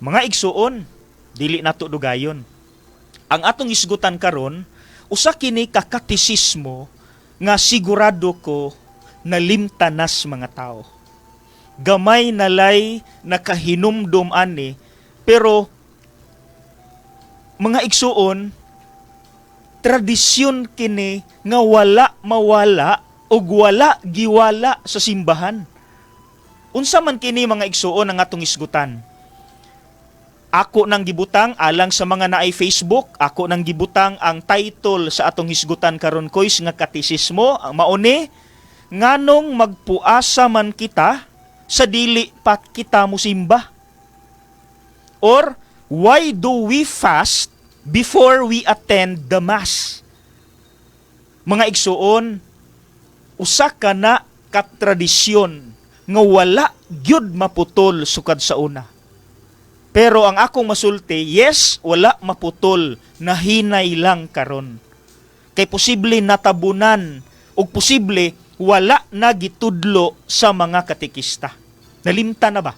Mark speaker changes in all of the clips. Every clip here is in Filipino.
Speaker 1: Mga igsuon, dili nato dugayon. Ang atong isgutan karon, usa kini ka katisismo nga sigurado ko nalimtanas mga tao. Gamay nalay nakahinumdum ani, pero mga igsuon, tradisyon kini nga wala mawala o wala giwala sa simbahan. Unsa man kini mga igsuon ang atong isgutan. Ako nang gibutang alang sa mga naay Facebook, ako nang gibutang ang title sa atong hisgutan karon kois nga katisismo, ang mauni nganong magpuasa man kita sa dili pa kita musimba. Or why do we fast before we attend the mass? Mga igsuon, usa ka na katradisyon nga wala gyud maputol sukad sa una. Pero ang akong masulti, yes, wala maputol, nahinay lang karon. Kay posible natabunan o posible wala na gitudlo sa mga katikista. Nalimta na ba?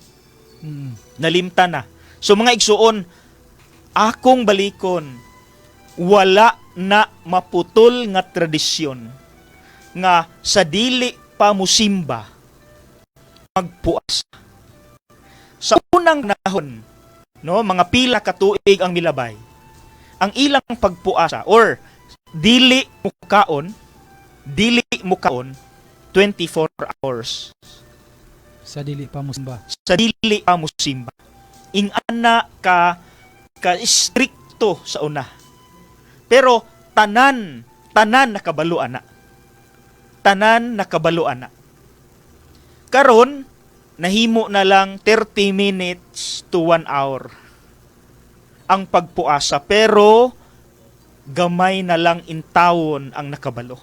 Speaker 1: Nalimta na. So mga igsuon, akong balikon, wala na maputol nga tradisyon nga sa dili pa musimba magpuasa. Sa unang nahon, no, mga pila ka tuig ang milabay, ang ilang pagpuasa or dili mukaon 24 hours
Speaker 2: Sa dili pa musimba.
Speaker 1: sa dili pa musimba. Ingana ka stricto sa una. Pero tanan nakabalo ana. Tanan nakabalo ana. Karon nahimo na lang 30 minutes to 1 hour ang pagpuasa, pero gamay na lang intawon ang nakabalo.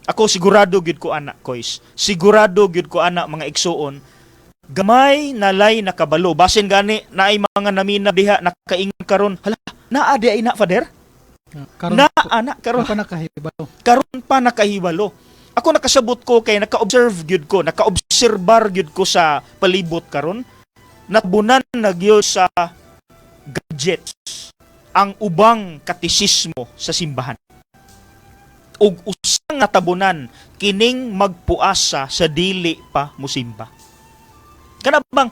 Speaker 1: Ako sigurado gyud ko ana, kois. Sigurado gyud ko ana mga igsuon, gamay nalay nakabalo. Basin gani naay mga namina diha nakaingon karon, hala, naa di ay na father?
Speaker 2: Karon
Speaker 1: Karon
Speaker 2: pa nakahibalo.
Speaker 1: karon pa nakahibalo. Ako nakasabot ko kay naka-observe gyud ko, naka-obserbar gyud ko sa palibot karon. Nabunan na gyud sa gadgets ang ubang katisismo sa simbahan. Ug usang natabunan kining magpuasa sa dili pa musimba. Kana bang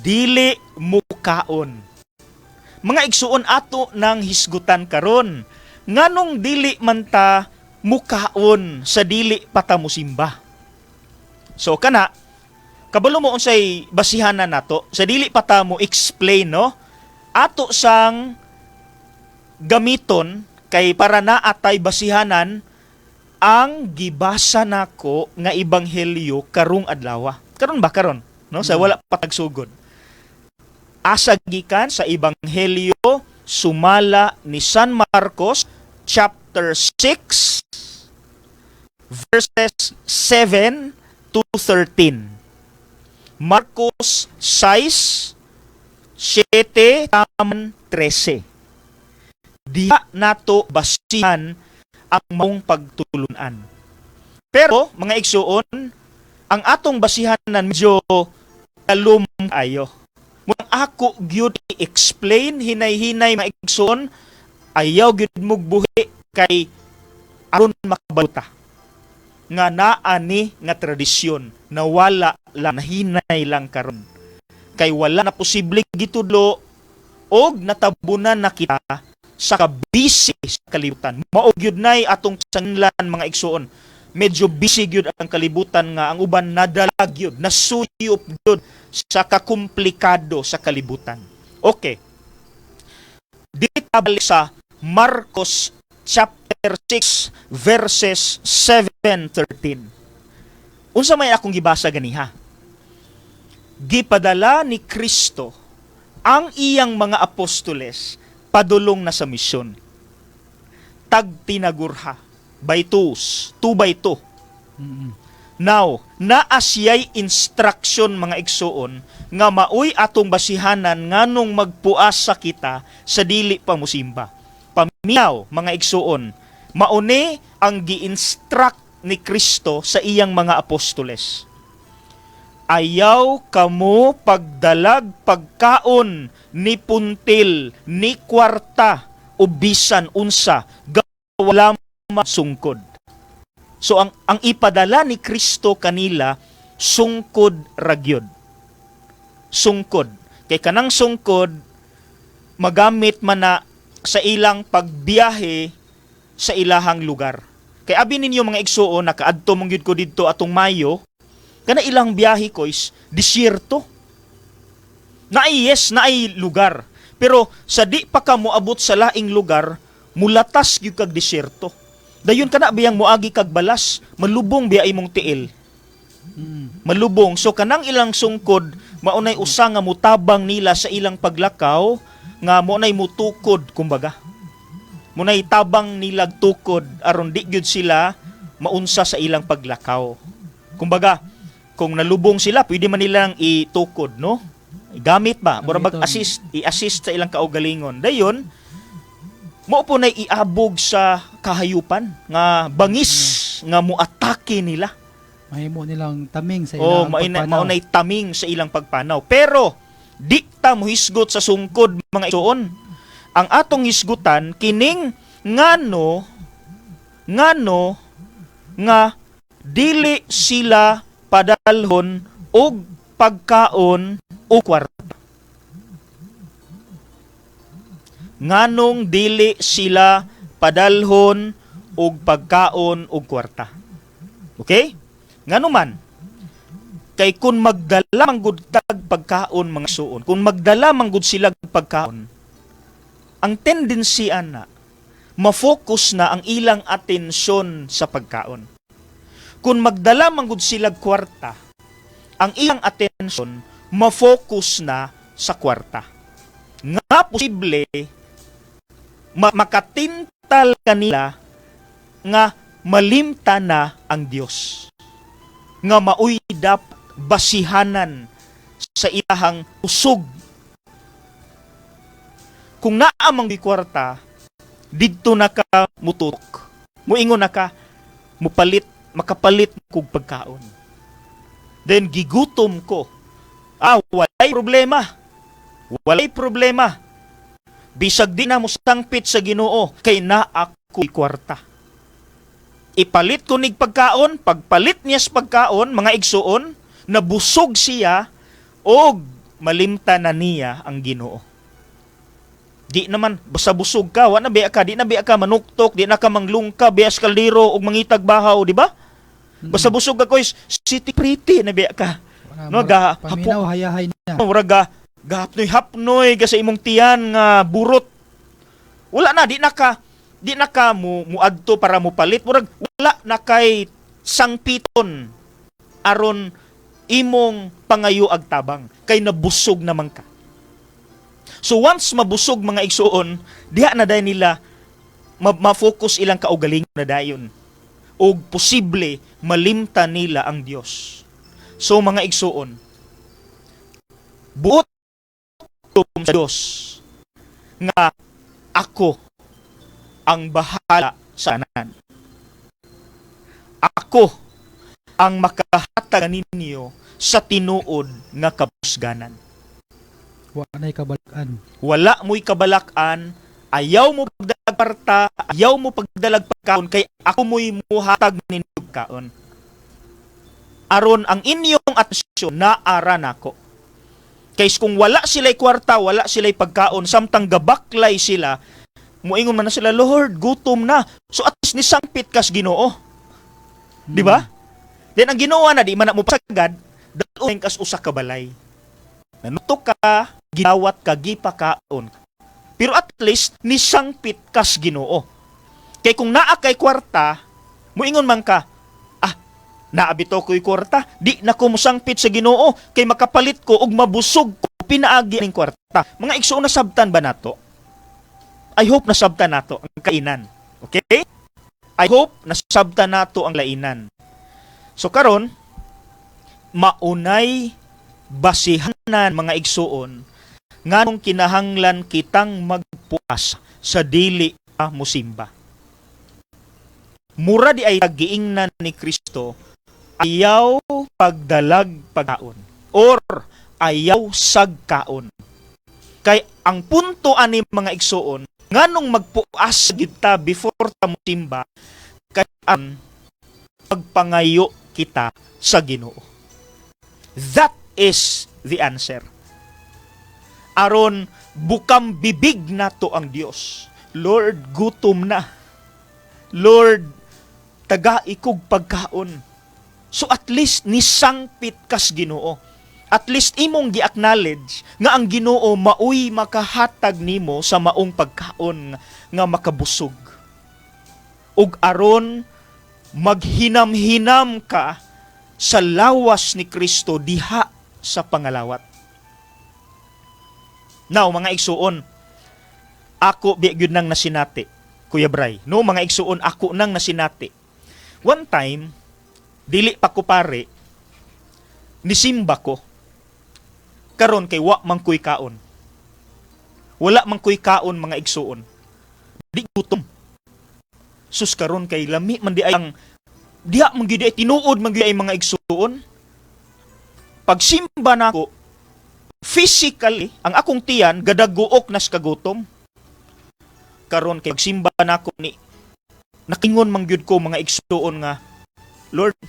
Speaker 1: dili mukaon. Mga igsuon ato nang hisgutan karon, nganong dili man ta mukaon sa dili pata musimba. So kana kabalo mo unsay basihanan nato sa dili pata mo explain, no? Ato sang gamiton kay para na atay basihanan ang gibasa nako nga ebanghelyo karong adlaw. Karon ba karon, no? Sa wala pa tagsugod. Asa gikan sa ebanghelyo sumala ni San Marcos chapter 6 verses 7 to 13. Marcos 6 7 taman 13. Diha nato basihan ang maong pagtulunan. Pero mga igsuon, ang atong basihanan medyo kalum ayo. Muna ako gyud i-explain hinay-hinay mga igsuon, ayaw gyud mugbuhi kay aron makabaluta nga naa ni nga tradisyon na wala lang, nahinay lang karon. Kay wala na posible gitudlo og natabunan na kita sa kabisi sa kalibutan. Mao gyud nay atong sanlan mga igsuon. Medyo busy gyud ang kalibutan nga ang uban nadalag gyud, nasuyop gyud sa kakomplikado sa kalibutan. Okay. Dito balik sa Marcos chapter 6 verses 7-13. Unsa may akong gibasa ganiha? Gipadala ni Kristo ang iyang mga apostoles padulong na sa misyon. Tagtinagurha by twos, 2 by 2. Now, naasiyay instruction mga igsuon nga maoy atong basihanan nganong magpuasa kita sa dili pa musimba. Paminaw mga igsuon, mauni ang gi-instruct ni Kristo sa iyang mga apostoles. Ayaw kamo pagdalag pagkaon ni puntil, ni kwarta, o bisan unsa, wala masungkod. So ang ipadala ni Kristo kanila, sungkod ragyod. Sungkod. Kay kanang sungkod, magamit man na sa ilang pagbiyahe sa ilahang lugar. Kay abi ninyo mga igsuon, nakaadto mong yun ko dito atong Mayo, kana ilang biyahe ko is disyerto. Naay lugar. Pero sa di pa ka moabot sa laing lugar, mulatas gyud kag disyerto. Dayon kana biyang moagi kag balas, malubong biya imong tiil. Malubong. So kanang ilang sungkod, maunay usa nga mutabang nila sa ilang paglakaw, nga maunay mutukod kumbaga. Munay tabang nilag tukod aron di gyud sila maunsa sa ilang paglakaw. Kumbaga, kung nalubong sila, pwede man nilang itukod, no? Gamit ba? Mura i-assist sa ilang kaugalingon. Dayon, mo po na iabog sa kahayupan nga bangis nga muatake nila.
Speaker 2: Mahimo nilang taming sa ilang pagpanaw.
Speaker 1: Maunay taming sa ilang pagpanaw. Pero di ta mohisgot sa sungkod mga igsoon. Ang atong hisgutan kining ngano nga dili sila padalhon og pagkaon o kwarta. Nganong dili sila padalhon og pagkaon o kwarta. Okay? Ngano man? Kay kung magdala manggod tag pagkaon mga suon, kung magdala manggod sila pagkaon, ang tendency na ma-focus na ang ilang atensyon sa pagkaon. Kung magdala manggod sila kwarta, ang ilang atensyon ma-focus na sa kwarta. Nga posible makatintal kanila nga malimta na ang Dios. Nga maoy dapat basihanan sa ilahang usog. Kung naamang di kwarta, didto na ka mututok. Muingon na ka, makapalit kog pagkaon. Then gigutom ko. Walay problema. Walay problema. Bisag di na mo sangpit sa Ginoo kay naa ako'y kwarta. Ipalit ko nig pagkaon, pagpalit niya sa pagkaon, mga igsuon, nabusog siya og malimta na niya ang Ginoo. Di naman basta busog ka, wa na biya ka, di na biya ka manuktok, di na ka manglungka, biya sa kaldero og mangitag bahaw, di ba? Basta busog ka ko is city pretty na biya ka. No,
Speaker 2: paminaw hayahay niya.
Speaker 1: Mura hapnoy ka sa imong tiyan nga burot. Wala na, di na ka muadto para mo palit. Murag wala na kay sangpiton aron imong pangayo ag tabang kay nabusog naman ka. So once mabusog mga igsuon, diha na dayon nila ma-focus ilang kaugalingon na dayon. O posible malimta nila ang Dios. So mga igsuon, buot sa Dios nga ako ang bahala sa tanan. Ako ang makahatag ninyo sa tinuod nga kabusganan.
Speaker 2: Wala kabalakan.
Speaker 1: Wala mo'y kabalakan, ayaw mo pagdalag parta, ayaw mo pagdalag pagkaon, kay ako mo'y muhatag ninyo kaon. Aron ang inyong atensyon naara nako. Kay kung wala sila'y kwarta, wala sila'y pagkaon, samtang gabaklay sila, muingon man na sila, Lord, gutom na. So at least nisangpit kas Ginoo. Di ba? Then ang Ginoo na, di man na mo pasagad, dayon kas usa ka balay. Nanutok ka, ginawat ka, gipakaon. Pero at least, nisangpit kas Ginoo. Kay kung naa kay kwarta, muingon man ka, naabito ko'y kwarta, di na ko musangpit sa Ginoo, kay makapalit ko og mabusog ko, pinaagi ng kwarta. Mga igsoon, nasabtan ba nato? I hope nasabtan nato ang kainan. Okay? I hope nasabtan nato ang lainan. So karon, maunay basihanan mga igsuon nganong kinahanglan kitang magpuas sa dili musimba. Mura di ay giingnan ni Kristo, ayaw pagdalag pagkaon or ayaw sagkaon. Kay ang punto ani mga igsuon, nganong magpuas gid ta before ta mosimba, kay ang pagpangayo kita sa Ginoo. That is the answer. Aron bukang bibig nato ang Dios. Lord, gutom na. Lord, taga ikog pagkaon. So at least nisangpit kas Ginoo. At least imong gi-acknowledge nga ang Ginoo maoy makahatag nimo sa maong pagkaon nga makabusog. Ug aron maghinam-hinam ka sa lawas ni Kristo diha sa pangalawat. Now, mga igsuon, ako gyud nang nasinati, Kuya Bray. No, mga igsuon, ako nang nasinati. One time, dili pa ko pare, nisimba ko. Karon kay wa man koy kaon. Wala man koy kaon, mga igsuon. Di gutom. Sus karon kay lami man di ay ang diha man gyud ay tinuod man gyud ay mga igsuon. Pag simba nako, physically ang akong tiyan gadaguok nas kagutom. Karon kay simba nako ni nakingon man gyud ko mga igsuon nga, Lord,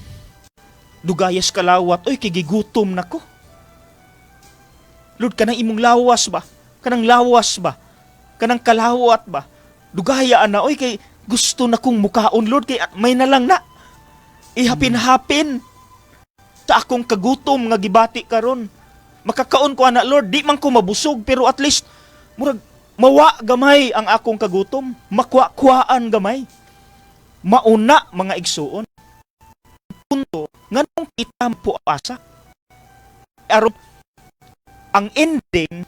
Speaker 1: dugayas kalawat, oy kay gigutom nako. Lord, kanang imong lawas ba? Kanang lawas ba? Kanang kalawat ba? Dugaya ana, oy kay gusto na kong mukaon, Lord, kay may na lang na. Ihapin-hapin sa akong kagutom nga gibati karon. Makakaon ko ana, Lord, di man ko mabusog, pero at least murag mawa gamay ang akong kagutom. Makwa-kwaan gamay. Mauna mga igsuon. Punto, nganong kita po asa? Aron ang ending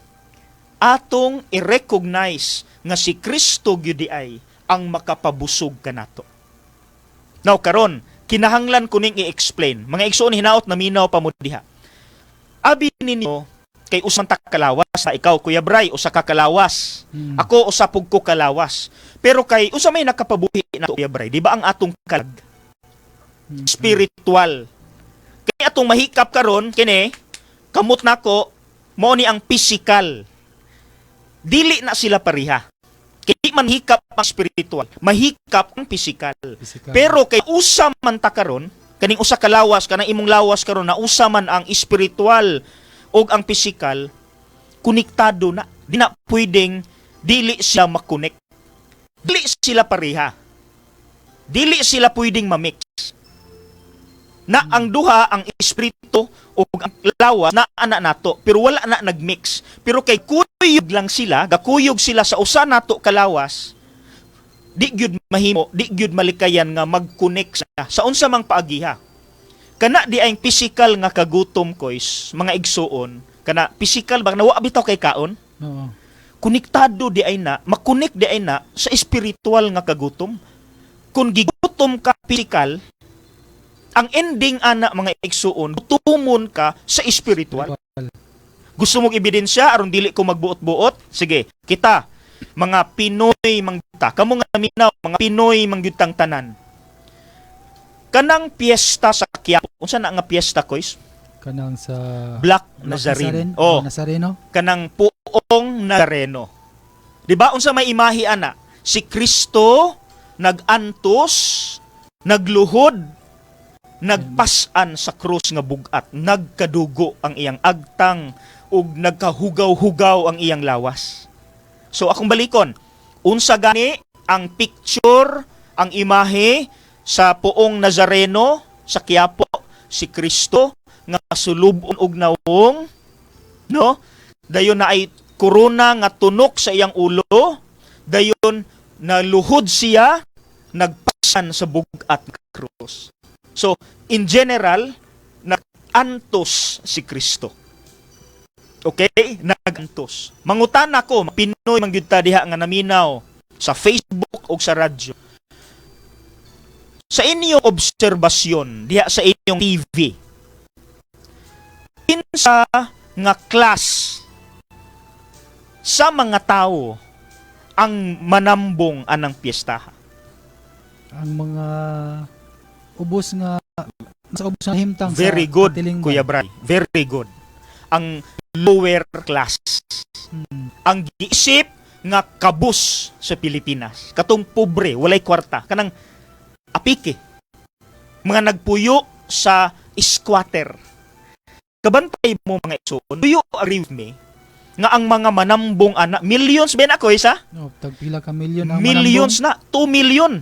Speaker 1: atong i-recognize nga si Kristo gyud ay ang makapabusog kanato. Now karon, kinahanglan ko ning i-explain. Mga igsoon hinaot na minaw pa mo diha. Abi ninyo kay usang ta kalawas, ikaw Kuya Bray usa ka kalawas. Ako usa pug ko kalawas. Pero kay usa may nakapabuhi na Kuya Bray, di ba ang atong kalag spiritual. Kay atong mahikap karon kini kamot nako mao ni ang physical. Dili na sila pareha. Kay di man hikap ang spiritual, mahikap ang physical. Pero kay usa man ta karon, kaning usa ka lawas, kanang imong lawas karon na usa man ang spiritual ug ang physical, konektado na. Di na pwedeng dili sila makonek. Dili sila pareha. Dili sila pwedeng mamix. Na ang duha, ang espiritu o ang lawas na ana nato, pero wala na nagmix. Pero kay kuyog lang sila, gakuyog sila sa usa nato kalawas, di gyud mahimo, di gyud malikayan nga mag-connect sa unsa mang paagiha. Kana di ay physical nga kagutom kois, mga igsuon, kana physical ba nawa bitaw kay kaon?
Speaker 2: Oo.
Speaker 1: Konektado di ay na, makonek di ay na sa espiritual nga kagutom. Kung gigutom ka physical, ang ending ana mga igsuon, gutumon ka sa espiritual. Gusto mong ebidensya aron dili ko magbuot-buot? Sige, kita mga Pinoy mangyuta, kamo nga minaw mga Pinoy mangyutang tanan. Kanang piyesta sa Quiapo, unsa na nga piyesta kois?
Speaker 2: Kanang sa
Speaker 1: Black Nazarene. Oh,
Speaker 2: Nazareno.
Speaker 1: kanang puong Nazareno. Di ba unsa may imahe ana? Si Kristo nagantos, nagluhod, nagpasan sa krus nga bugat, nagkadugo ang iyang agtang ug nagkahugaw-hugaw ang iyang lawas. So akong balikon, unsa gani ang picture, ang imahe sa puong Nazareno sa Quiapo, si Kristo nga sulubon og nawong, no? Dayon na ay korona nga tunok sa iyang ulo, dayon naluhod siya, nagpasan sa bugat nga krus. So, in general, nag-antos si Kristo. Okay? Nag-antos. Mangutan ako, Pinoy mangyud ta diha nga naminaw sa Facebook o sa radyo. Sa inyong obserbasyon, diha sa inyong TV, kinsa nga class sa mga tao ang manambong anang piyestaha?
Speaker 2: Ang mga ubos nga sa ubos nga himtang
Speaker 1: Very
Speaker 2: sa
Speaker 1: good,
Speaker 2: katilingban.
Speaker 1: Kuya Bray. Very good. ang lower class. Ang giisip nga kabus sa Pilipinas. Katong pobre, walay kwarta. Kanang apike. Mga nagpuyo sa squatter. Kabantay mo mga igsoon. Do you agree with me nga ang mga manambong anak, millions ben ako isa?
Speaker 2: No, tagpila ka milyon ang
Speaker 1: Millions na, 2 million.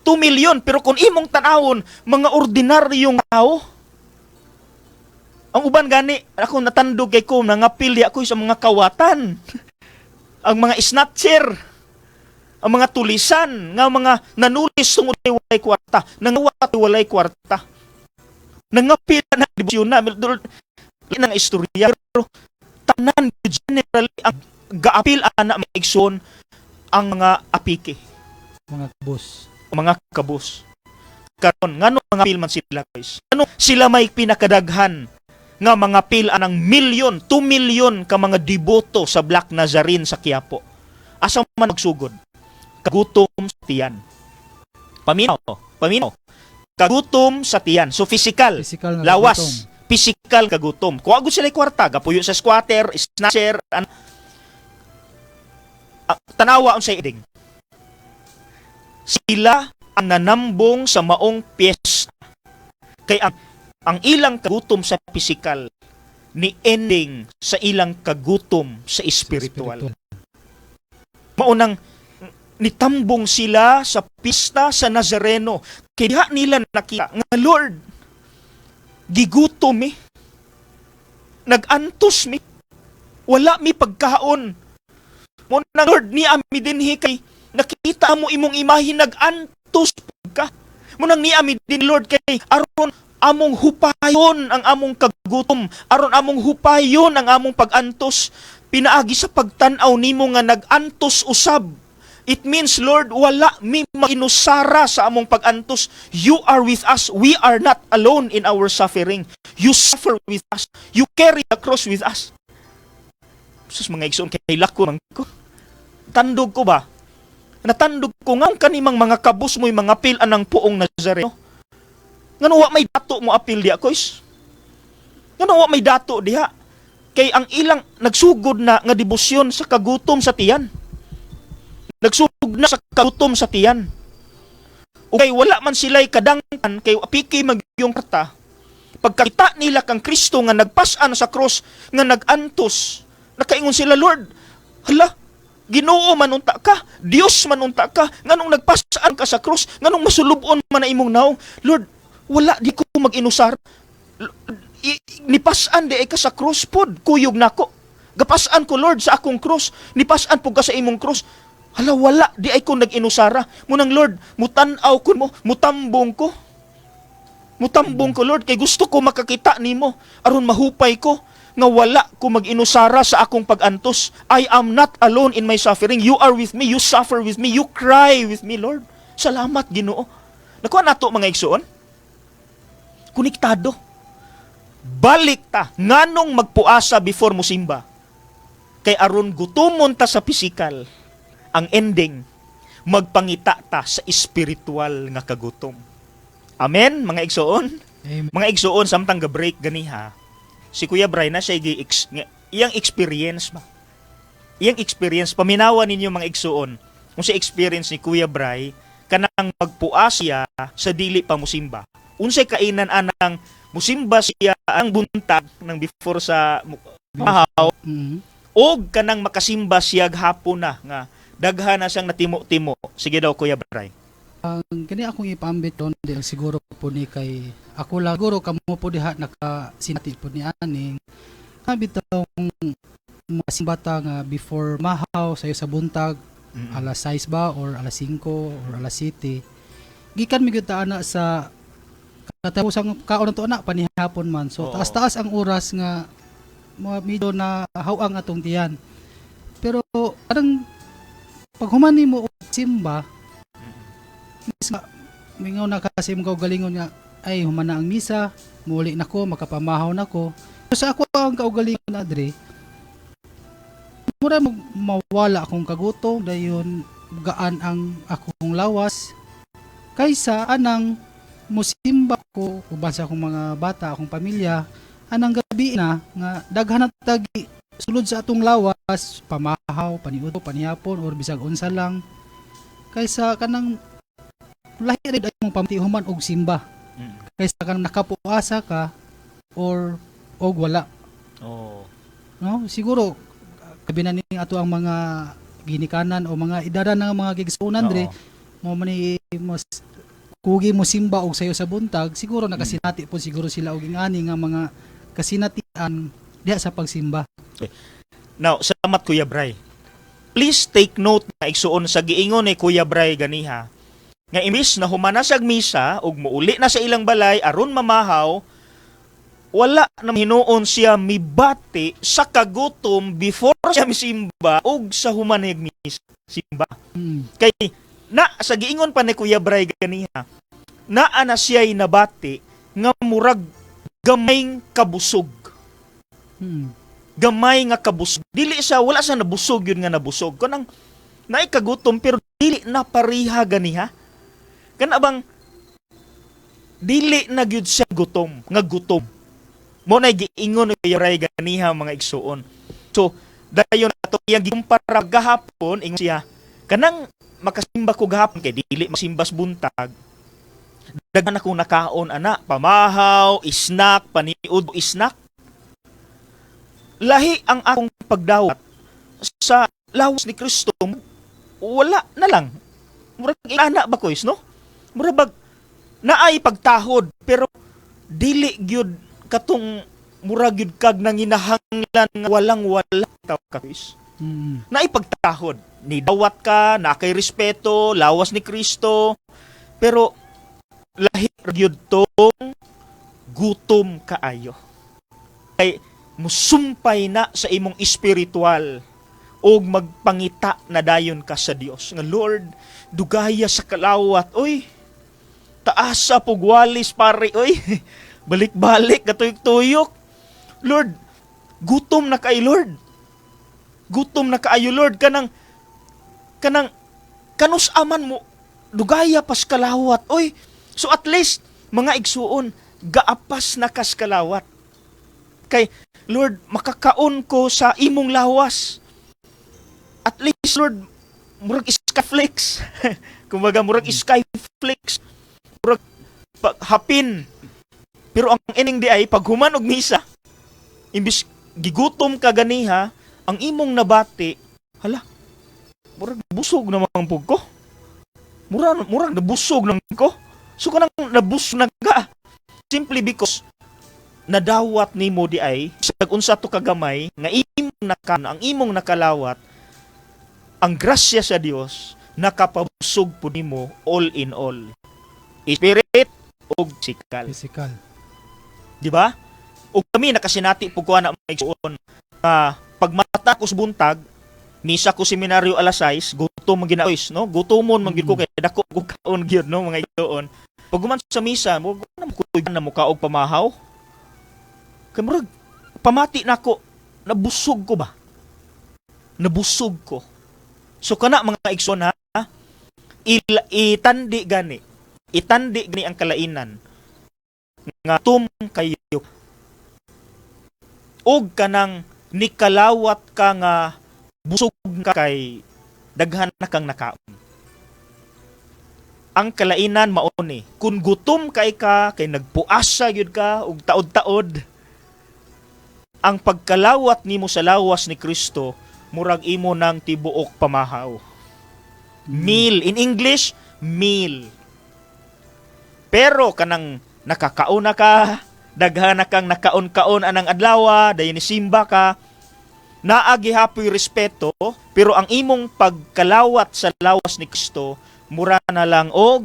Speaker 1: 2 million, pero kung imong tanawon, mga ordinaryong tao. Ang uban gani, ako natandog kay ko, nangapil ako sa mga kawatan. Ang mga snatcher, ang mga tulisan, nga mga nanulis tungod kay walay kwarta, nangawat walay kwarta. Nangapil na dibusyon na, yan ang istorya, pero tanan generally ang gaapil ana mga igsoon ang mga apike,
Speaker 2: mga kabos.
Speaker 1: mga kabus. Karon ngano mga pil man sila guys? Ano sila may pinakadaghan nga mga pil anang milyon, 2 milyon ka mga deboto sa Black Nazarene sa Quiapo. Asa man magsugod? Kagutom sa tiyan. Paminaw. Kagutom sa tiyan. So physical
Speaker 2: Physical
Speaker 1: lawas.
Speaker 2: gutom.
Speaker 1: Physical kagutom. Kung agad sila kwarta, gapuyo sa squatter, snatcher, tanawa ang sa iding. Sila ang nanambong sa maong piyesta. Kaya ang ilang kagutom sa physical ni ending sa ilang kagutom sa spiritual. Maunang nitambong sila sa pista sa Nazareno. Kaya nila nakita nga Lord, gigutom mi. Nagantos mi. Wala mi pagkaon. Muna Lord, ni ami dinhi kay nakita mo imong imahe nagantos ka. Munang ni ami din Lord kay aron among hupayon ang among kagutom. Aron among hupayon ang among pagantos. Pinaagi sa pagtan-aw nimo nga nagantos usab. It means, Lord, wala mi makinusara sa among pagantos. You are with us. We are not alone in our suffering. You suffer with us. You carry the cross with us. Sus, mga igsoon, kay lako man ko. Tandog ko ba? Natandog ko nga kanimang mga kabus mo'y mga pil anang puong Nazareno. Nga wa may dato mo apil diha, kois. Nga wa may dato diha. Kay ang ilang nagsugod na nga debosyon sa kagutom sa tiyan. Nagsugod na sa kagutom sa tiyan. O kay wala man sila'y kadangkan, kay apiki magyong karta. Pagkakita nila kang Kristo nga nagpasan sa cross, nga nagantos, nakaingon sila, Lord, hala, Ginoo manunta ka, Dios manunta ka, nganong nagpasaan ka sa cross, nganong masulubon man na imong naw, Lord, wala di ko mag-inusar. Nipasan di ay ka sa cross pod, kuyog nako. Gapasaan ko Lord sa akong cross, nipasan po ka sa imong cross. Hala, wala, di ay ko nag-inusara. Munang Lord, mutanaw ko mo, mutambong ko. Mutambong ko Lord, kay gusto ko makakita nimo, aron mahupay ko, nga wala ko mag-inusara sa akong pagantos. I am not alone in my suffering. You are with me, you suffer with me, you cry with me, Lord. Salamat, Ginoo. Nakuha nato mga igsoon. Konektado. Balik ta, nganong magpuasa before mo simba. Kay aron gutumon ta sa physical, ang ending, magpangita ta sa spiritual nga kagutom. Amen, mga igsoon?
Speaker 2: Amen.
Speaker 1: Mga igsoon, samtang ga-break ganiha, si Kuya Bray na siya iyang experience ba? Iyang experience, paminawan ninyo mga igsoon, kung sa experience ni Kuya Bray, kanang magpuas siya sa dili pa musimba. Unsay kainan anang musimba siya ang buntag ng before sa mahaw, og kanang makasimba siya hapon na nga daghan na siyang natimo-timo. Sige daw Kuya Bray.
Speaker 2: Ang kani akong ipambit doon din siguro po ni kay ako lang siguro kamo po diha nakasinati po ni aning bitong masimbata nga before mahaw sayo sa buntag alas 6 ba or alas 5 or alas 7 gikan mi gyud ta ana sa katapusang kaon to na panihapon man so
Speaker 1: Oo.
Speaker 2: taas-taas ang oras nga medyo na hawang atong tiyan pero parang pag humani mo og simba mingaw na kasi mga galingon nga ay humana ang misa muli nako makapamahaw nako so, sa ako ang kaugalingon na adre mura mawala akong kagutom dayon gaan ang akong lawas kaysa anang musimba ko uban sa akong mga bata akong pamilya anang labi na nga daghan na tagi sulod sa atong lawas, pamahaw, paniudto, panihapon or bisag unsa lang kaysa kanang lahi rin ay mong pamtihuman og simba
Speaker 1: Mm.
Speaker 2: kaysa kanang nakapuasa ka or og wala,
Speaker 1: Oh.
Speaker 2: no? Siguro kabi na ning ato ang mga ginikanan o mga idara ng mga gigsunan dre mo man ni mas kugi mo simba og sayo sa buntag, siguro nakasinati po siguro sila og ingani nga mga kasinatian diha sa pagsimba.
Speaker 1: Now, salamat Kuya Bray. Please take note na igsuon sa giingon ni Kuya Bray ganiha. Nga imbis na humana sag misa ug muuli na sa ilang balay aron mamahaw, wala na hinuon siya mibati sa kagutom before siya misimba ug sa humanay misa simba. Kay na sa giingon pa ni Kuya Bray ganiha, naa na siya'y nabati nga murag gamayng kabusog. Gamay nga kabusog. Dili siya, wala siya nabusog yun nga nabusog. Kanang naikagutom pero dili na pariha ganiha. Kana bang dili na gyud siya gutom, nga gutom. Mo na giingon ni Kuya Bray ganiha mga igsuon. So, dayon ato iyang gikumpara gahapon ingon siya, kanang makasimba ko gahapon kay dili masimbas buntag. Daghan akong nakaon ana, pamahaw, snack, paniud, snack. Lahi ang akong pagdawat sa lawas ni Kristo, wala na lang. Murag inana ba kois, no? Murag naay pagtahod pero dili gyud katong murag gyud kag nanginahanglan nga walang-wala taw ka kois. Naay pagtahod, ni dawat ka, na kay respeto, lawas ni Kristo, pero lahi gyud tong gutom kaayo. Kay musumpay na sa imong espiritual o magpangita na dayon ka sa Dios nga Lord, dugaya sa kalawat, oy taasa pugwalis pare, oy balik-balik katuyok-tuyok, Lord gutom na kay Lord, gutom na kaayo Lord, kanang kanus aman mo dugaya pas kalawat, oy so at least mga igsuon gaapas na kas kalawat kay Lord, makakaon ko sa imong lawas. At least, Lord, murag skyflakes. Kumbaga, murag skyflakes. Murag hapin. Pero ang ining di ay, pag human og misa, imbis gigutom ka ganiha, ang imong nabati, hala, murag busog naman pug ko. Murag nabusog lang ko. So, kanang nabusog na ka. Simply because, nadawat nimo di ay sa unsa to kagamay nga ang imong nakalawat, ang grasya sa Dios nakapabusog po nimo all in all, spirit ug physical. Di ba? Ug kami nakasinati pug kuha na maigsuon pagmata ko sa buntag misa ko seminaryo alas 6 gutom man ginaoys, no? Gutomon man gyud ko kay dako ko kaon gyud, no, mga igsoon. Pag guman sa misa mo na mo kaog pamahaw. Kamurag, pamati na ako, nabusog ko ba? Nabusog ko. So kana mga igsoon ha, itandi gani ang kalainan nga tum kayo. Og kanang nikalawat ka nga busog ka kay daghan na kang nakaon. Ang kalainan mao ni, kung gutom kay nagpuasa gyud ka og taod-taod, ang pagkalawat nimo sa lawas ni Kristo, murag imo ng tibuok pamahaw. Meal. In English, meal. Pero kanang nakakaon na ka, daghan na kang nakaon-kaon anang adlaw, dayon ni simba ka, naagi hapoy respeto, pero ang imong pagkalawat sa lawas ni Kristo, mura na lang og,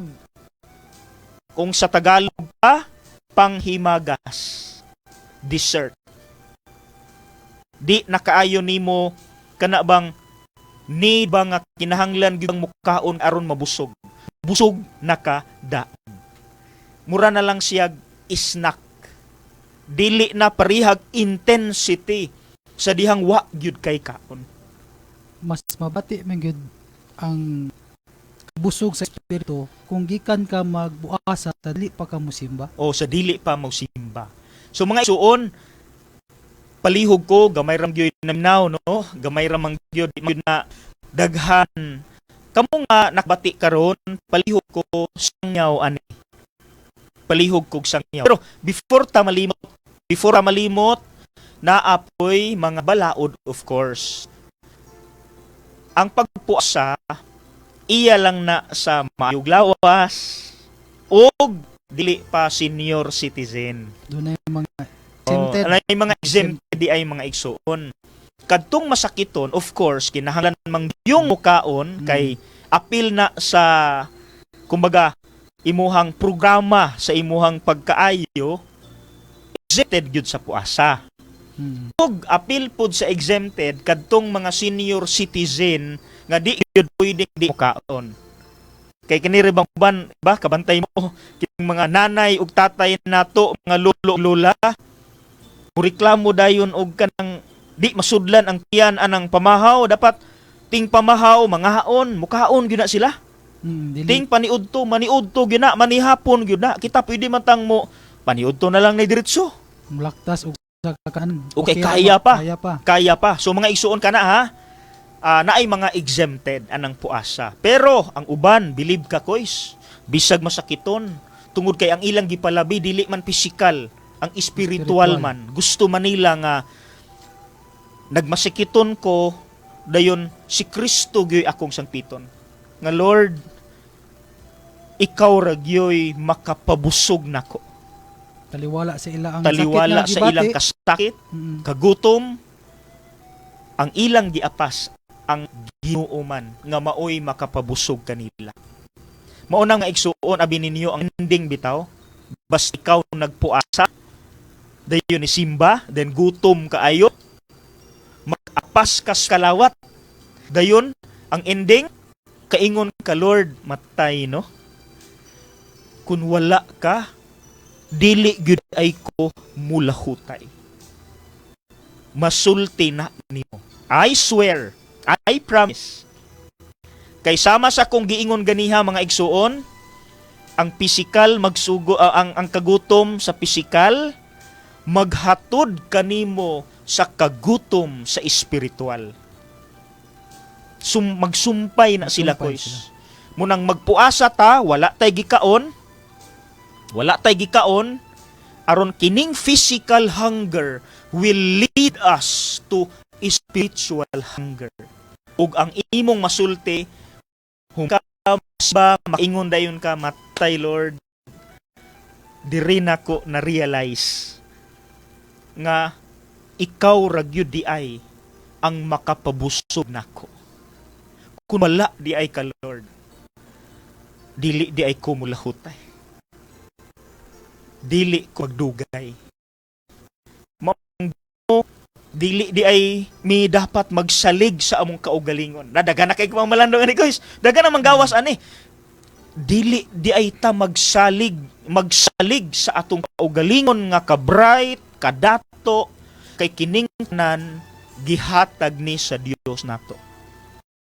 Speaker 1: kung sa Tagalog pa, panghimagas. Dessert. Di nakaayo nimo kana bang ni ba nga kinahanglan gyud ang mukaon aron mabusog. Busog naka daan. Mura na lang siya snack. Dili na parihag intensity sa dihang wa gyud kay kaon.
Speaker 2: Mas mabati man gyud ang busog sa espiritu kung gikan ka magbuasa sa dili pa ka musimba.
Speaker 1: O sa dili pa mo simba. So mga isuon, palihog ko gamay ram gyud naminaw no, gamay ram gyud di man gyud na daghan. Kamo nga nakbati karon palihog ko sangyaw ani. Palihog kog sangyaw. Pero before ta malimot naapoy mga balaod of course. Ang pagpuasa iya lang na sa maayog lawas og dili pa senior citizen.
Speaker 2: Doon na yung mga
Speaker 1: Oh,
Speaker 2: exempted.
Speaker 1: anay mga exempted di ay mga igsuon. Kadtong masakiton, of course, kinahanglan mang yung mukaon kay apil na sa kumbaga imuhang programa sa imuhang pagkaayo exempted gyud sa puasa. Ug apil pud sa exempted kadtong mga senior citizen nga di gyud pwede di mukaon. Kay kini rin bang uban ba kabantay mo kining mga nanay ug tatay nato mga lolo lola reklamo dayon og kanang di masudlan ang tiyan anang pamahaw dapat ting pamahaw mangahaon mukaon gyud na sila
Speaker 2: Dili.
Speaker 1: ting maniudto gyud na manihapon gyud na kita pwede man tang mo paniudto na lang na diretso
Speaker 2: Mulaktas o sa kakaan.
Speaker 1: Okay, kaya pa.
Speaker 2: Kaya pa.
Speaker 1: so mga igsuon kana ha naay mga exempted anang puasa pero ang uban believe ka kois bisag masakiton tungod kay ang ilang gipalabi dili man pisikal ang espiritual man gusto man nila nga nagmasikiton ko dayon si Kristo gyoy akong sangpiton nga Lord ikaw ra gyoy makapabusog nako
Speaker 2: Taliwala sa ila ang
Speaker 1: taliwala
Speaker 2: sakit
Speaker 1: sa ilang kasakit kagutom ang ilang giapas ang Ginoo man nga maoy makapabusog kanila mao na nga igsuon abi ninyo ang ending bitaw basta ikaw nagpuasa dayon ni simba then gutom kaayo mag-apas kas kalawat dayon ang ending kaingon ka Lord matay no kun wala ka dili gyud ay ko mulahutay masulti na nimo I swear I promise kay sama sa kong giingon ganiha mga igsuon ang pisikal magsugo ang kagutom sa pisikal maghatod kanimo sa kagutom sa espiritual. Magsumpay na sila kois. Munang magpuasa ta, wala tay gikaon aron kining physical hunger will lead us to spiritual hunger. Ug ang imong masulti hungka ba maingon dayon ka matay Lord diri nako na realize nga ikaw ra gyud di ay ang makapabusog nako kun wala di ay ka Lord dili di ay ko mulahutay dili ko magdugay dili di ay mi dapat magsalig sa among kaugalingon nadaga na kay malandong ani guys daga na manggawas ani dili di ay ta magsalig sa atong kaugalingon nga ka bright kadato kay kining tanan gihatag ni sa Dios nato